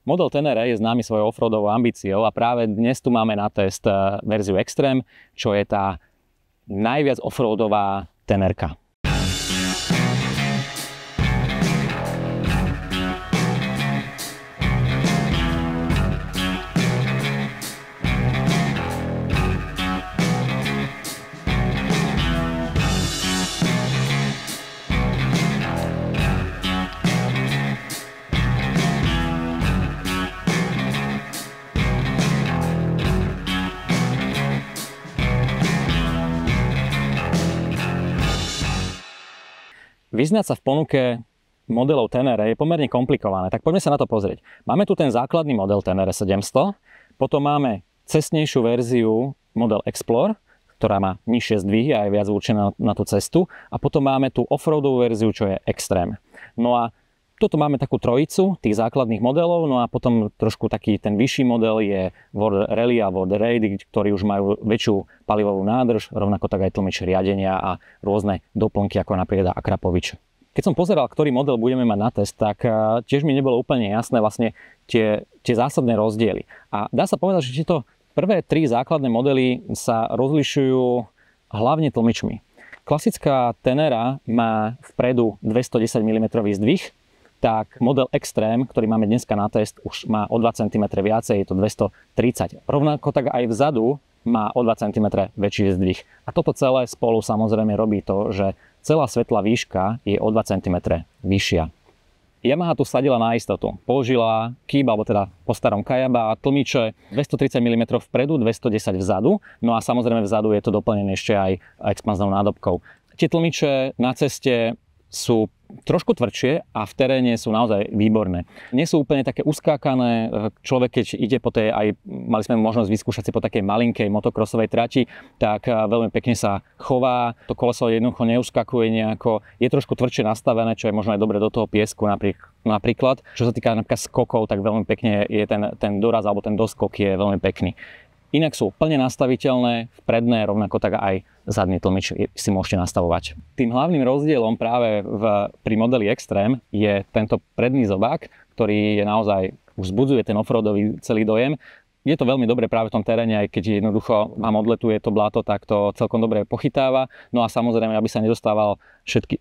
Model Tenere je známy svojou offroadovou ambíciou a práve dnes tu máme na test verziu Extreme, čo je tá najviac offroadová Tenerka. Vyznať sa v ponuke modelov Tenere je pomerne komplikované, tak poďme sa na to pozrieť. Máme tu ten základný model Tenere 700, potom máme cestnejšiu verziu model Explore, ktorá má nižšie zdvihy a je viac určená na tú cestu, a potom máme tú offroadovú verziu, čo je Extreme. No a toto máme takú trojicu tých základných modelov, no a potom trošku taký ten vyšší model je World Rally a World Raid, ktorí už majú väčšiu palivovú nádrž, rovnako tak aj tlmič riadenia a rôzne doplnky ako napríklad Akrapovič. Keď som pozeral, ktorý model budeme mať na test, tak tiež mi nebolo úplne jasné vlastne tie zásadné rozdiely. A dá sa povedať, že tieto prvé tri základné modely sa rozlišujú hlavne tlmičmi. Klasická Tenera má vpredu 210 mm zdvih, tak model Extreme, ktorý máme dneska na test, už má o 2 cm viacej, je to 230. Rovnako tak aj vzadu má o 2 cm väčší zdvih. A toto celé spolu samozrejme robí to, že celá svetlá výška je o 2 cm vyššia. Yamaha tu sadila na istotu. Použila kýb, alebo teda po starom Kayaba, tlmiče 230 mm vpredu, 210 vzadu. No a samozrejme vzadu je to doplnené ešte aj expanznou nádobkou. Tie tlmiče na ceste sú trošku tvrdšie a v teréne sú naozaj výborné. Nie sú úplne také uskákané. Človek, keď ide po tej, aj mali sme možnosť vyskúšať si po takej malinkej motokrosovej trati, tak veľmi pekne sa chová. To koleso jednoducho neuskakuje nejako. Je trošku tvrdšie nastavené, čo je možno aj dobre do toho piesku napríklad. Čo sa týka napríklad skokov, tak veľmi pekne je ten doraz alebo ten doskok je veľmi pekný. Inak sú plne nastaviteľné, vpredné, rovnako tak aj zadný tlmič si môžete nastavovať. Tým hlavným rozdielom práve pri modeli Extreme je tento predný zobák, ktorý je naozaj vzbudzuje ten offroadový celý dojem. Je to veľmi dobre práve v tom teréne, aj keď jednoducho vám odletuje to bláto, tak to celkom dobre pochytáva. No a samozrejme, aby sa nedostával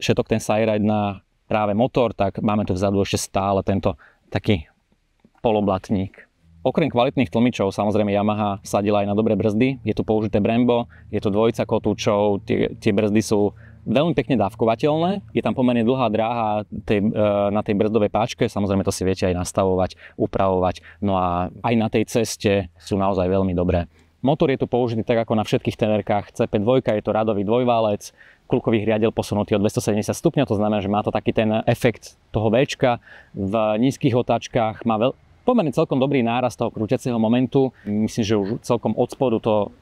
všetok ten side-ride na práve motor, tak máme tu vzadu ešte stále tento taký poloblatník. Okrem kvalitných tlmičov samozrejme Yamaha sadila aj na dobré brzdy. Je tu použité Brembo, je tu dvojica kotúčov, tie brzdy sú veľmi pekne dávkovateľné. Je tam pomerne dlhá dráha na tej brzdovej páčke, samozrejme to si viete aj nastavovať, upravovať. No a aj na tej ceste sú naozaj veľmi dobré. Motor je tu použitý tak ako na všetkých Tenerkách. CP2 je to radový dvojválec, kľukových riadiel posunutý o 270 stupňov, to znamená, že má to taký ten efekt toho Včka. V nízkych otáčkach má pomerne celkom dobrý nárast toho krútiaceho momentu. Myslím, že už celkom od spodu to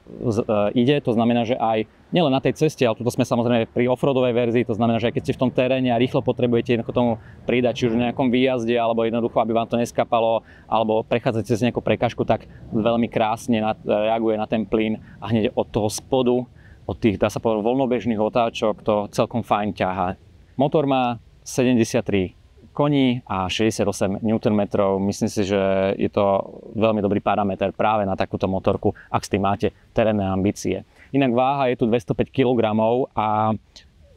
ide. To znamená, že aj nielen na tej ceste, ale tuto sme samozrejme pri offroadovej verzii, to znamená, že aj keď ste v tom teréne a rýchlo potrebujete jednoducho tomu pridať, či už v nejakom výjazde, alebo jednoducho, aby vám to neskapalo, alebo prechádzate cez nejakú prekažku, tak veľmi krásne reaguje na ten plyn a hneď od toho spodu, od tých, dá sa povedať, voľnobežných otáčok to celkom fajn ťahá. Motor má 73 koní a 68 Nm. Myslím si, že je to veľmi dobrý parameter práve na takúto motorku, ak s tým máte terénne ambície. Inak váha je tu 205 kg a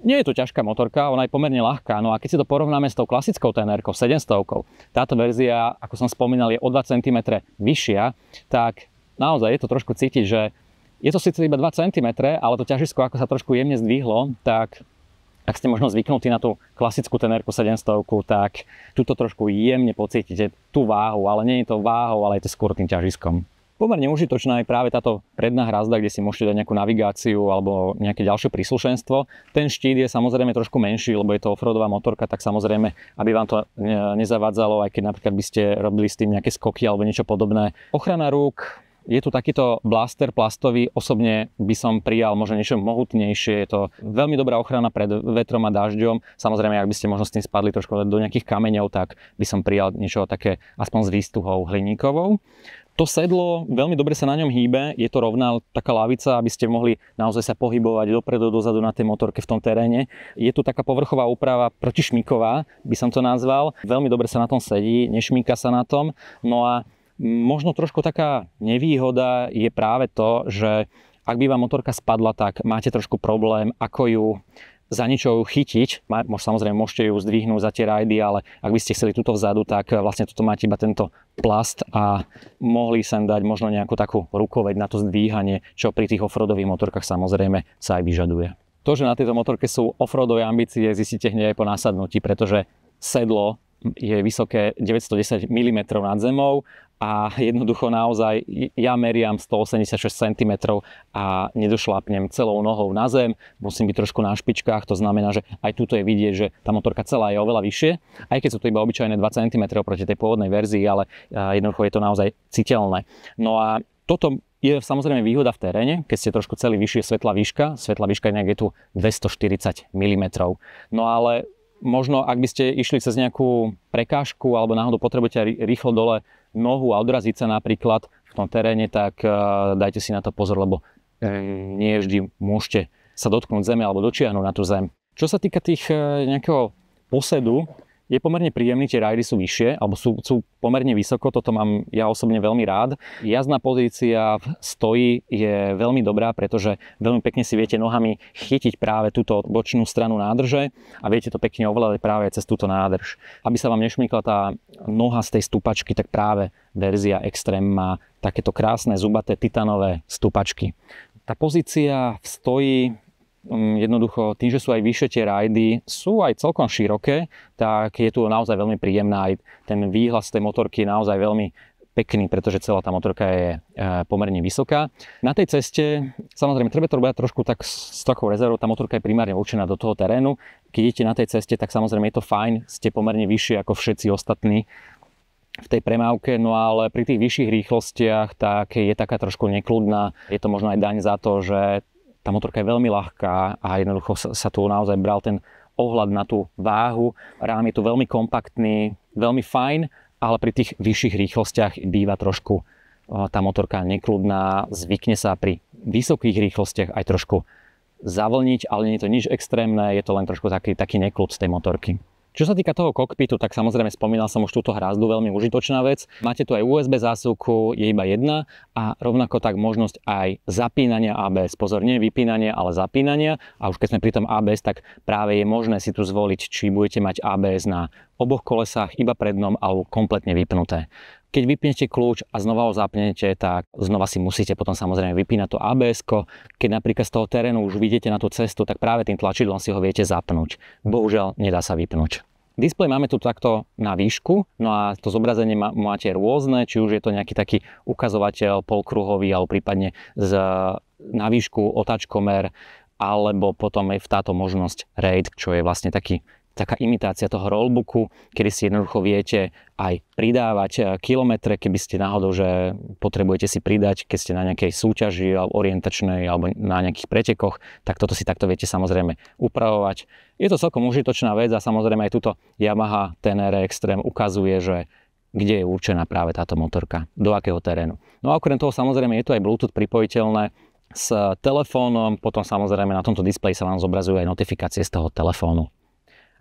nie je to ťažká motorka, ona je pomerne ľahká. No a keď si to porovnáme s tou klasickou Tenerkou 700, táto verzia, ako som spomínal, je o 2 cm vyššia, tak naozaj je to trošku cítiť, že je to síce iba 2 cm, ale to ťažisko, ako sa trošku jemne zdvihlo, tak ak ste možno zvyknutí na tú klasickú Tenerku 700, tak tuto trošku jemne pocítite tú váhu, ale nie je to váhou, ale je to skôr tým ťažiskom. Pomerne užitočná je práve táto predná hrazda, kde si môžete dať nejakú navigáciu alebo nejaké ďalšie príslušenstvo. Ten štít je samozrejme trošku menší, lebo je to offroadová motorka, tak samozrejme, aby vám to nezavádzalo, aj keď napríklad by ste robili s tým nejaké skoky alebo niečo podobné. Ochrana rúk. Je tu takýto blaster plastový, osobne by som prijal možno niečo mohutnejšie, je to veľmi dobrá ochrana pred vetrom a dažďom. Samozrejme, ak by ste možno s tým spadli trošku do nejakých kameňov, tak by som prijal niečo také aspoň s výstuhou hliníkovou. To sedlo, veľmi dobre sa na ňom hýbe, je to rovná taká lavica, aby ste mohli naozaj sa pohybovať dopredu, dozadu na tej motorke v tom teréne. Je tu taká povrchová úprava protišmiková, by som to nazval. Veľmi dobre sa na tom sedí, nešmíka sa na tom. No a možno trošku taká nevýhoda je práve to, že ak by vám motorka spadla, tak máte trošku problém, ako ju za niečo chytiť. Samozrejme, môžete ju zdvihnúť za tie rajdy, ale ak by ste chceli túto vzadu, tak vlastne toto máte iba tento plast a mohli sem dať možno nejakú takú rukoveď na to zdvíhanie, čo pri tých offroadových motorkách samozrejme sa aj vyžaduje. To, že na tejto motorke sú offroadové ambície, zistíte hneď aj po nasadnutí, pretože sedlo je vysoké 910 mm nad zemou a jednoducho naozaj ja meriam 186 cm a nedošlápnem celou nohou na zem, musím byť trošku na špičkách, to znamená, že aj tuto je vidieť, že tá motorka celá je oveľa vyššie, aj keď sú to iba obyčajné 2 cm proti tej pôvodnej verzii, ale jednoducho je to naozaj citeľné. No a toto je samozrejme výhoda v teréne, keď ste trošku celý vyššie svetlá výška je tu 240 mm. No ale možno, ak by ste išli cez nejakú prekážku alebo náhodou potrebujete rýchlo dole nohu a odraziť sa napríklad v tom teréne, tak dajte si na to pozor, lebo nie vždy môžete sa dotknúť zeme alebo dočiahnuť na tú zem. Čo sa týka tých nejakého posedu, je pomerne príjemný, tie rajdy sú vyššie, alebo sú pomerne vysoko, toto mám ja osobne veľmi rád. Jazdná pozícia v stoji je veľmi dobrá, pretože veľmi pekne si viete nohami chytiť práve túto bočnú stranu nádrže a viete to pekne ovládať práve cez túto nádrž. Aby sa vám nešmykla tá noha z tej stupačky, tak práve verzia Extreme má takéto krásne zubaté titanové stupačky. Tá pozícia v stoji jednoducho tým, že sú aj vyššie tie rajdy, sú aj celkom široké, tak je tu naozaj veľmi príjemná, aj ten výhľad z tej motorky je naozaj veľmi pekný, pretože celá tá motorka je pomerne vysoká. Na tej ceste, samozrejme, treba to robiť trošku tak s takou rezervou, tá motorka je primárne určená do toho terénu. Keď idete na tej ceste, tak samozrejme je to fajn, ste pomerne vyššie ako všetci ostatní v tej premávke, no ale pri tých vyšších rýchlostiach tak je taká trošku nekľudná. Je to možno aj daň za to, že tá motorka je veľmi ľahká a jednoducho sa tu naozaj bral ten ohľad na tú váhu. Rám je tu veľmi kompaktný, veľmi fajn, ale pri tých vyšších rýchlostiach býva trošku tá motorka nekľudná, zvykne sa pri vysokých rýchlostiach aj trošku zavlniť, ale nie je to nič extrémne, je to len trošku taký nekľud z tej motorky. Čo sa týka toho kokpitu, tak samozrejme spomínal som už túto hrázdu, veľmi užitočná vec. Máte tu aj USB zásuvku, je iba jedna a rovnako tak možnosť aj zapínania ABS. Pozor, nie vypínania, ale zapínania. A už keď sme pri tom ABS, tak práve je možné si tu zvoliť, či budete mať ABS na oboch kolesách, iba prednom alebo kompletne vypnuté. Keď vypnete kľúč a znova ho zapnete, tak znova si musíte potom samozrejme vypínať to ABS-ko. Keď napríklad z toho terénu už vidíte na tú cestu, tak práve tým tlačidlom si ho viete zapnúť. Bohužiaľ, nedá sa vypnúť. Displej máme tu takto na výšku, no a to zobrazenie máte rôzne, či už je to nejaký taký ukazovateľ polkruhový, alebo prípadne na výšku otáčkomer, alebo potom je táto možnosť RAID, čo je vlastne taká imitácia toho rollbooku, kedy si jednoducho viete aj pridávať kilometre, keby ste náhodou, že potrebujete si pridať, keď ste na nejakej súťaži alebo orientačnej alebo na nejakých pretekoch, tak toto si takto viete samozrejme upravovať. Je to celkom užitočná vec a samozrejme aj túto Yamaha Tenere Extreme ukazuje, že kde je určená práve táto motorka, do akého terénu. No a okrem toho samozrejme je to aj Bluetooth pripojiteľné s telefónom, potom samozrejme na tomto displeji sa vám zobrazujú aj notifikácie z toho telefónu.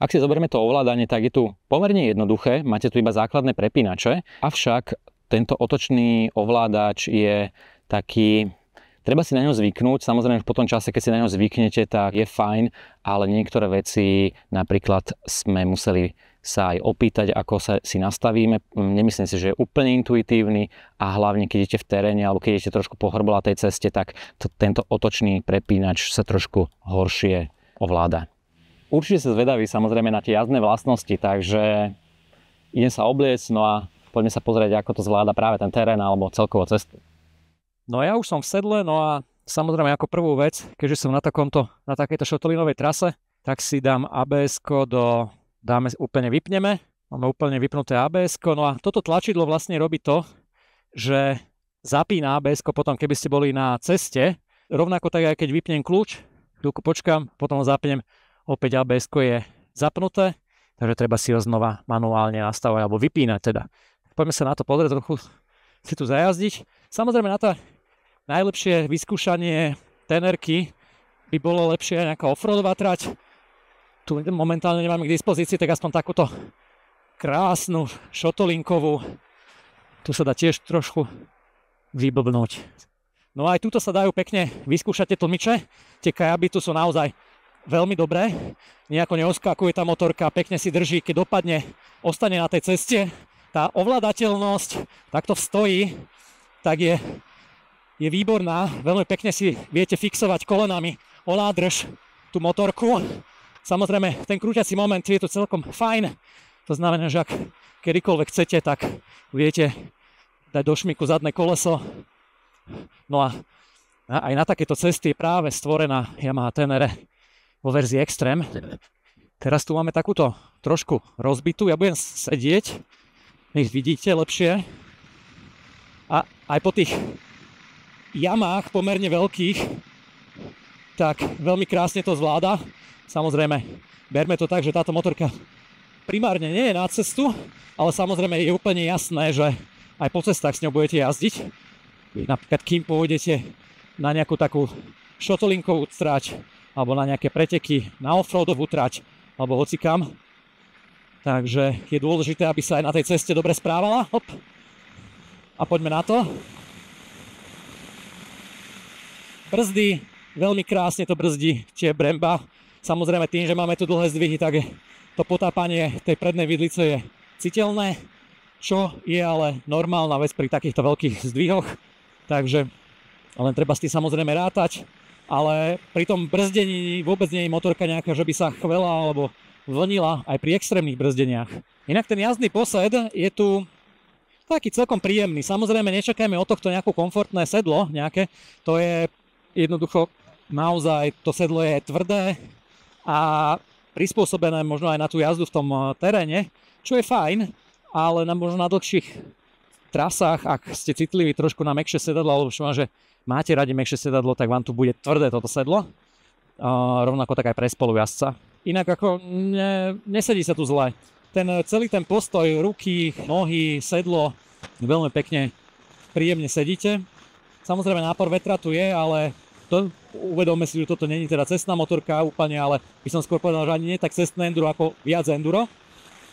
Ak si zoberieme to ovládanie, tak je tu pomerne jednoduché, máte tu iba základné prepínače, avšak tento otočný ovládač je taký, treba si na ňo zvyknúť, samozrejme v tom čase, keď si na ňo zvyknete, tak je fajn, ale niektoré veci, napríklad sme museli sa aj opýtať, ako sa si nastavíme. Nemyslím si, že je úplne intuitívny a hlavne keď idete v teréne alebo keď idete trošku po hrbolatej ceste, tak tento otočný prepínač sa trošku horšie ovláda. Určite sa zvedaví samozrejme na tie jazdné vlastnosti, takže idem sa obliecť, no a poďme sa pozrieť, ako to zvláda práve ten terén alebo celkovo cestu. No ja už som v sedle, no a samozrejme ako prvú vec, keďže som na takejto šotolinovej trase, tak si dám ABS-ko úplne vypneme, máme úplne vypnuté ABS-ko, no a toto tlačidlo vlastne robí to, že zapína ABS-ko potom, keby ste boli na ceste, rovnako tak, aj keď vypnem kľúč, chvíľku počkám, potom ho zapnem, opäť ABS-ko je zapnuté, takže treba si ho znova manuálne nastavovať alebo vypínať teda. Poďme sa na to pozrieť trochu si tu zajazdiť. Samozrejme na to najlepšie vyskúšanie tenerky by bolo lepšie nejaká offroadová trať. Tu momentálne nemáme k dispozícii, tak aspoň takúto krásnu šotolinkovú. Tu sa dá tiež trošku vyblbnúť. No aj tuto sa dajú pekne vyskúšať tie tlmiče. Tie Kajaby tu sú naozaj veľmi dobré. Nejako neoskakuje tá motorka, pekne si drží, keď dopadne, ostane na tej ceste. Tá ovládateľnosť takto stojí, tak je výborná. Veľmi pekne si viete fixovať kolenami o nádrž tú motorku. Samozrejme, ten krúťací moment je tu celkom fajn. To znamená, že ak kedykoľvek chcete, tak viete dať do šmiku zadné koleso. No a aj na takéto cesty je práve stvorená Yamaha Tenere vo verzii Extreme. Teraz tu máme takúto trošku rozbitú. Ja budem sedieť, nech vidíte lepšie. A aj po tých jamách pomerne veľkých, tak veľmi krásne to zvláda. Samozrejme, berme to tak, že táto motorka primárne nie je na cestu, ale samozrejme je úplne jasné, že aj po cestách s ňou budete jazdiť. Napríklad kým pôjdete na nejakú takú šotolinkovú trať, alebo na nejaké preteky, na offroadovú trať, alebo hocikam. Takže je dôležité, aby sa aj na tej ceste dobre správala. Hop. A poďme na to. Brzdy, veľmi krásne to brzdí tie Bremba. Samozrejme tým, že máme tu dlhé zdvihy, tak to potápanie tej prednej vidlice je citeľné, čo je ale normálna vec pri takýchto veľkých zdvihoch. Takže len treba s tým samozrejme rátať, ale pri tom brzdení vôbec nie je motorka nejaká, že by sa chvela alebo vlnila aj pri extrémnych brzdeniach. Inak ten jazdný posed je tu taký celkom príjemný. Samozrejme nečakajme od tohto nejaké komfortné sedlo, to je jednoducho naozaj, to sedlo je tvrdé a prispôsobené možno aj na tú jazdu v tom teréne, čo je fajn, ale možno na dlhších trasách, ak ste citliví trošku na mäkšie sedadlo, alebo že máte radi mäkšie sedadlo, tak vám tu bude tvrdé toto sedlo. Rovnako tak aj pre spolujazca. Inak ako nesedí sa tu zle. Celý ten postoj, ruky, nohy, sedlo, veľmi pekne, príjemne sedíte. Samozrejme nápor vetra tu je, ale uvedomme si, že toto nie je teda cestná motorka úplne, ale by som skôr povedal, že ani nie tak cestné enduro ako viac enduro.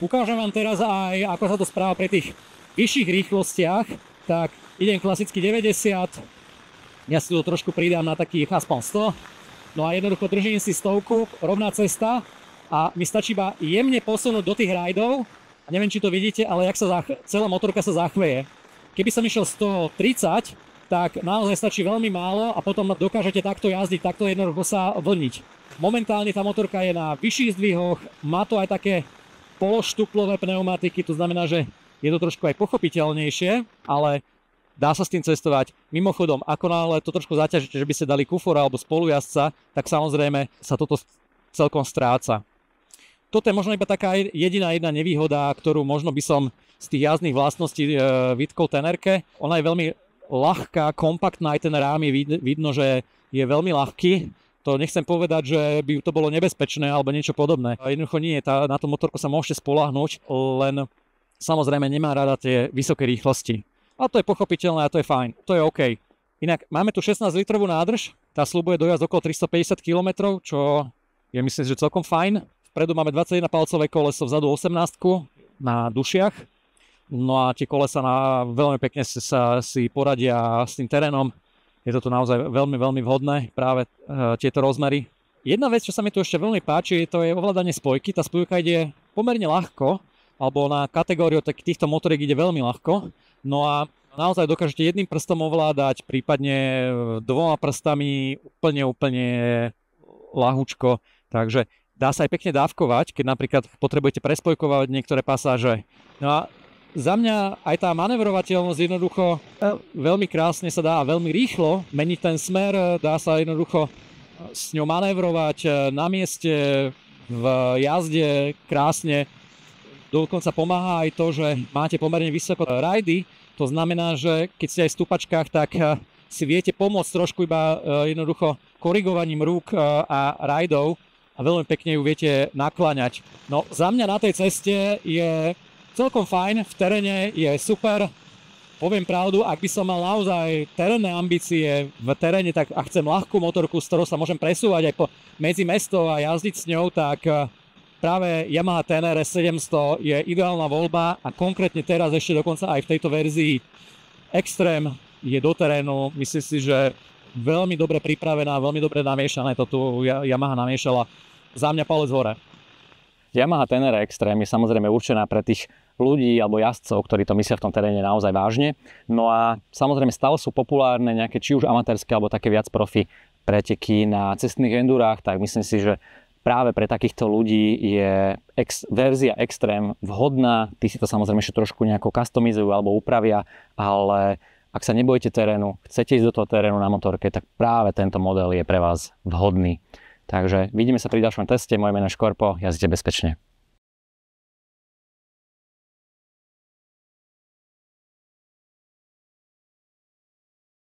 Ukážem vám teraz aj, ako sa to správa pri tých vyšších rýchlostiach. Tak idem klasicky 90, ja si to trošku pridám na takých aspoň 100. No a jednoducho držím si 100, rovná cesta a mi stačí iba jemne posunúť do tých rajdov. A neviem, či to vidíte, ale jak sa celá motorka sa zachveje. Keby som išiel 130, tak naozaj stačí veľmi málo a potom dokážete takto jazdiť, takto jednoducho sa vlniť. Momentálne tá motorka je na vyšších zdvihoch, má to aj také pološtuplové pneumatiky, to znamená, že je to trošku aj pochopiteľnejšie, ale dá sa s tým cestovať. Mimochodom, ako náhle to trošku zaťažíte, že by ste dali kufor alebo spolujazca, tak samozrejme sa toto celkom stráca. Toto je možno iba taká jediná nevýhoda, ktorú možno by som z tých jazdných vlastností vytkol Tenerke. Ona je veľmi ľahká, kompaktná, aj ten rám je vidno, že je veľmi ľahký. To nechcem povedať, že by to bolo nebezpečné alebo niečo podobné. Jednoducho nie, na tú motorku sa môžete spoľahnúť, len samozrejme nemá rada tie vysoké rýchlosti. A to je pochopiteľné a to je fajn, to je OK. Inak máme tu 16 litrovú nádrž, tá sľubuje dojazd okolo 350 km, čo je myslím, že celkom fajn. Vpredu máme 21 palcové koleso, vzadu 18 na dušiach. No a tie kolesa veľmi pekne sa si poradia s tým terénom. Je to tu naozaj veľmi, veľmi vhodné, práve tieto rozmery. Jedna vec, čo sa mi tu ešte veľmi páči, to je ovládanie spojky. Tá spojka ide pomerne ľahko, alebo na kategóriu týchto motoriek ide veľmi ľahko. No a naozaj dokážete jedným prstom ovládať, prípadne dvoma prstami úplne ľahúčko. Takže dá sa aj pekne dávkovať, keď napríklad potrebujete prespojkovať niektoré pasáže. No a za mňa aj tá manevrovateľnosť jednoducho veľmi krásne sa dá a veľmi rýchlo meniť ten smer, dá sa jednoducho s ňou manévrovať na mieste, v jazde krásne. Dokonca pomáha aj to, že máte pomerne vysoko rajdy, to znamená, že keď ste aj v stúpačkách, tak si viete pomôcť trošku iba jednoducho korigovaním rúk a rajdov a veľmi pekne ju viete nakláňať. No za mňa na tej ceste je celkom fajn, v teréne je super, poviem pravdu, ak by som mal naozaj terénne ambície v teréne, tak a chcem ľahkú motorku, s ktorou sa môžem presúvať aj medzi mesto a jazdiť s ňou, tak práve Yamaha Tenere 700 je ideálna voľba a konkrétne teraz ešte dokonca aj v tejto verzii Extreme je do terénu, myslím si, že veľmi dobre pripravená, veľmi dobre namiešané, to tu Yamaha namiešala, za mňa palec hore. Yamaha Tenere Extreme je samozrejme určená pre tých ľudí alebo jazdcov, ktorí to myslia v tom teréne naozaj vážne. No a samozrejme stále sú populárne nejaké či už amatérske alebo také viac profi preteky na cestných endurách, tak myslím si, že práve pre takýchto ľudí je verzia Extreme vhodná. Tí si to samozrejme ešte trošku nejako customizujú alebo upravia, ale ak sa nebojíte terénu, chcete ísť do toho terénu na motorke, tak práve tento model je pre vás vhodný. Takže vidíme sa pri ďalšom teste. Moje meno je Škorpo, jazdite bezpečne.